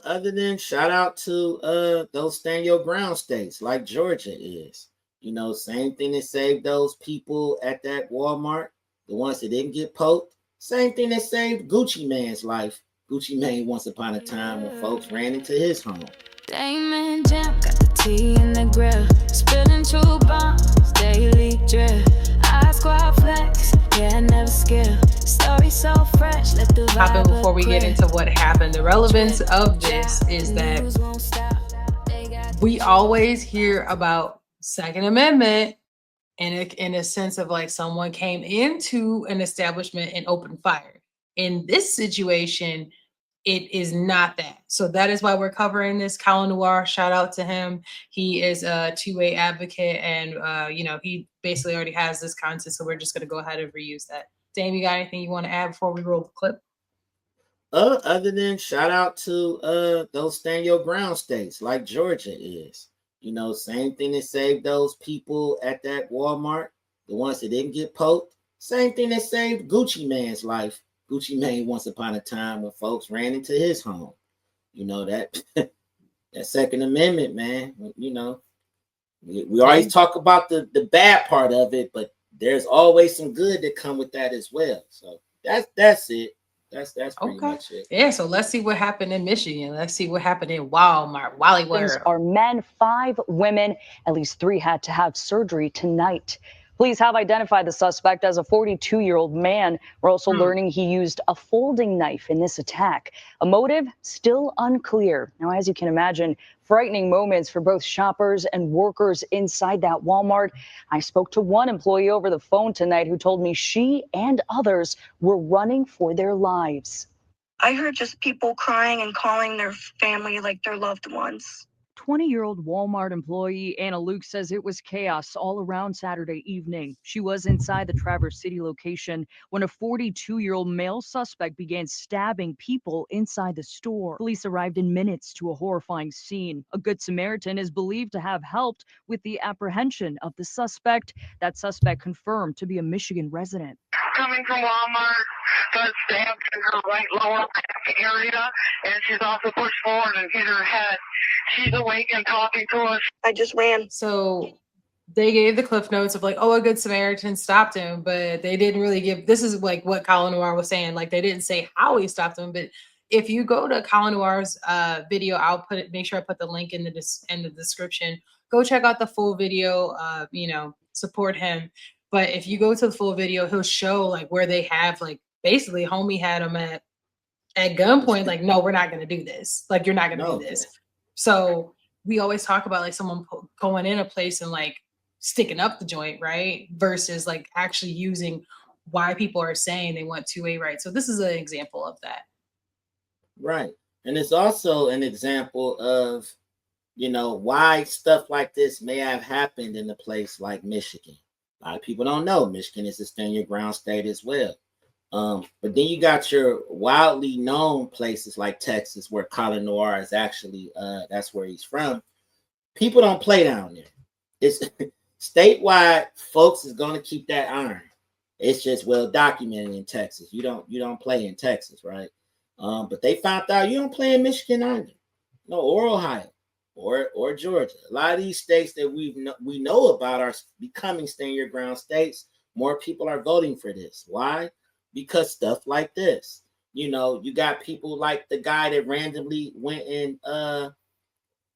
Other than shout out to those stand your ground states like Georgia is. Same thing that saved those people at that Walmart, the ones that didn't get poked. Same thing that saved Gucci Mane's life. Gucci Mane once upon a time when folks ran into his home. Damon Jam got the tea in the grill, spilling true bombs, daily drip. I squad flex, yeah, I never skill. Story so fresh, let the vibe before we get into what happened. The relevance of this is that we always hear about Second Amendment in a sense of like someone came into an establishment and opened fire. In this situation, it is not that. So that is why we're covering this. Colin Noir, shout out to him. He is a two-way advocate, and he basically already has this content. So we're just going to go ahead and reuse that. Dame, you got anything you want to add before we roll the clip? Other than shout out to those stand your ground states like Georgia is. Same thing that saved those people at that Walmart, the ones that didn't get poked. Same thing that saved Gucci Mane's life. Gucci Mane once upon a time when folks ran into his home. That that Second Amendment, man. We always talk about the bad part of it, but there's always some good that come with that as well. So that's it. That's pretty much it. Yeah, so let's see what happened in Michigan. Let's see what happened in Walmart. Wally World. Are men, 5 women, at least 3 had to have surgery tonight. Police have identified the suspect as a 42-year-old man. We're also learning he used a folding knife in this attack. A motive still unclear. Now, as you can imagine, frightening moments for both shoppers and workers inside that Walmart. I spoke to one employee over the phone tonight who told me she and others were running for their lives. I heard just people crying and calling their family like their loved ones. 20-year-old Walmart employee Anna Luke says it was chaos all around Saturday evening. She was inside the Traverse City location when a 42-year-old male suspect began stabbing people inside the store. Police arrived in minutes to a horrifying scene. A Good Samaritan is believed to have helped with the apprehension of the suspect. That suspect confirmed to be a Michigan resident. Coming from Walmart, got stabbed in her right lower back area, and she's also pushed forward and hit her head. She's awake and talking to us. I just ran. So they gave the cliff notes of like, oh, a Good Samaritan stopped him, but they didn't really give, this is like what Colin Noir was saying. Like they didn't say how he stopped him, but if you go to Colin Noir's video, I'll make sure I put the link in the description. Go check out the full video, support him. But if you go to the full video, he'll show like where they have like basically homie had him at gunpoint. Like, no, we're not going to do this. Like, you're not going to do this. So we always talk about like someone going in a place and like sticking up the joint, right? Versus like actually using why people are saying they want 2A rights. So this is an example of that. Right. And it's also an example of, why stuff like this may have happened in a place like Michigan. A lot of people don't know Michigan is a stand your ground state as well. But then you got your wildly known places like Texas, where Colin Noir is actually, that's where he's from. People don't play down there. It's statewide, folks is going to keep that iron. It's just well documented in Texas. You don't play in Texas, right? But they found out you don't play in Michigan either. No, or Ohio. Or Georgia. A lot of these states that we know about are becoming stand your ground states. More people are voting for this. Why? Because stuff like this. You got people like the guy that randomly went in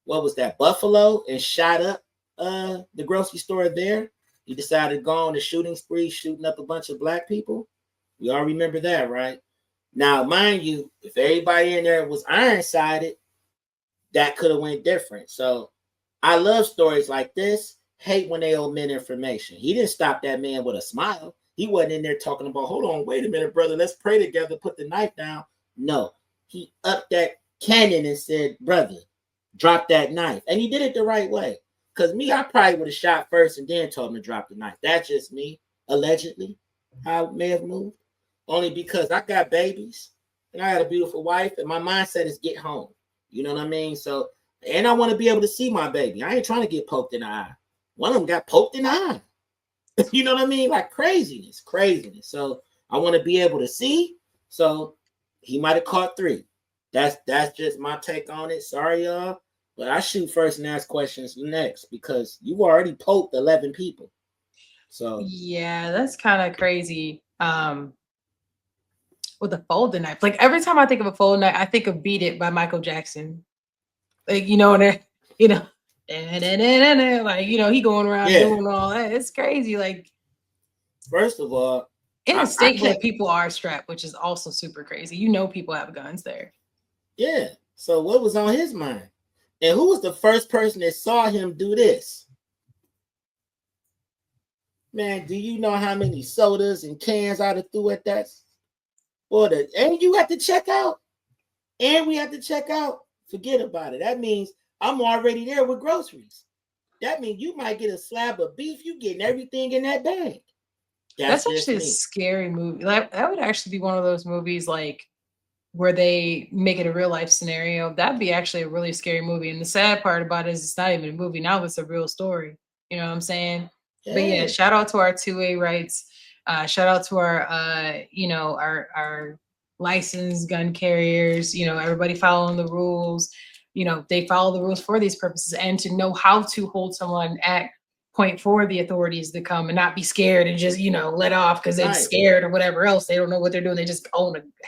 what was that, Buffalo, and shot up the grocery store there. He decided to go on a shooting spree, shooting up a bunch of black people. We all remember that, right? Now, mind you, if everybody in there was iron-sided, that could have went different. So I love stories like this. Hate when they omit information. He didn't stop that man with a smile. He wasn't in there talking about, hold on, wait a minute, brother, let's pray together, put the knife down. No, he upped that cannon and said, brother, drop that knife. And he did it the right way. Because me, I probably would have shot first and then told him to drop the knife. That's just me, allegedly, how it may have moved. Only because I got babies and I got a beautiful wife, and my mindset is get home. You know what I mean? So, and I want to be able to see my baby. I ain't trying to get poked in the eye. One of them got poked in the eye. You know what I mean? Like craziness. So I want to be able to see. So he might have caught 3. That's just my take on it. Sorry, y'all, but I shoot first and ask questions next because you already poked 11 people. So Yeah, that's kind of crazy. With a folding knife, like every time I think of a folding knife, I think of "Beat It" by Michael Jackson. Like you know, like he going around yeah, doing all that. It's crazy. Like first of all, in a I state where can't. people are strapped, which is also super crazy. People have guns there. Yeah. So what was on his mind? And who was the first person that saw him do this? Man, do you know how many sodas and cans I'd have threw at that? And you have to check out. And we have to check out. Forget about it. That means I'm already there with groceries. That means you might get a slab of beef. You getting everything in that bag. That's That's just actually a me. scary movie. Like that would actually be one of those movies like where they make it a real life scenario. That'd be actually a really scary movie. And the sad part about it is it's not even a movie. Now it's a real story. You know what I'm saying? But yeah, Yeah. shout out to our 2A rights. Shout out to our our licensed gun carriers, everybody following the rules. They follow the rules for these purposes and to know how to hold someone at point for the authorities to come and not be scared and just let off because they're Right. scared or whatever else. They don't know what they're doing. They just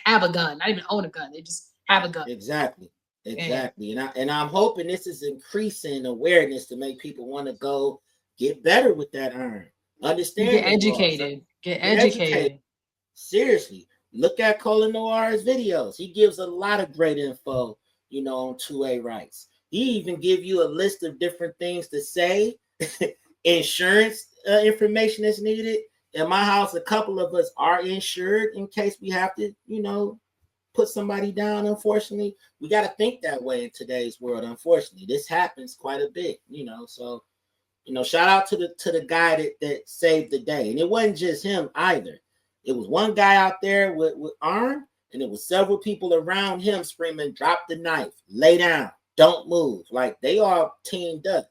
have a gun, not even own a gun. They just have a gun. Exactly. Yeah. Exactly. And I'm hoping this is increasing awareness to make people want to go get better with that iron. You Understand get the laws. educated. Get Get educated. educated. Seriously. Look at Colin Noir's videos. He gives a lot of great info, on 2A rights. He even give you a list of different things to say, insurance information that's needed. In my house, a couple of us are insured in case we have to, put somebody down. Unfortunately, we got to think that way in today's world. Unfortunately, this happens quite a bit, so shout out to the guy that saved the day. And it wasn't just him either. It was one guy out there with arm, and it was several people around him screaming, drop the knife, lay down, don't move. Like they all teamed up.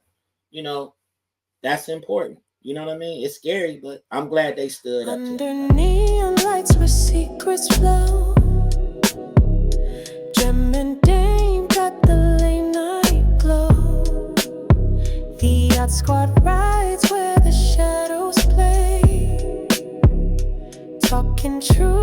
That's important. You know what I mean? It's scary, but I'm glad they stood up to it. Under neon lights where secrets flow, Gem and Dame got the late night glow. The yacht squad rides where the shadows play, talking true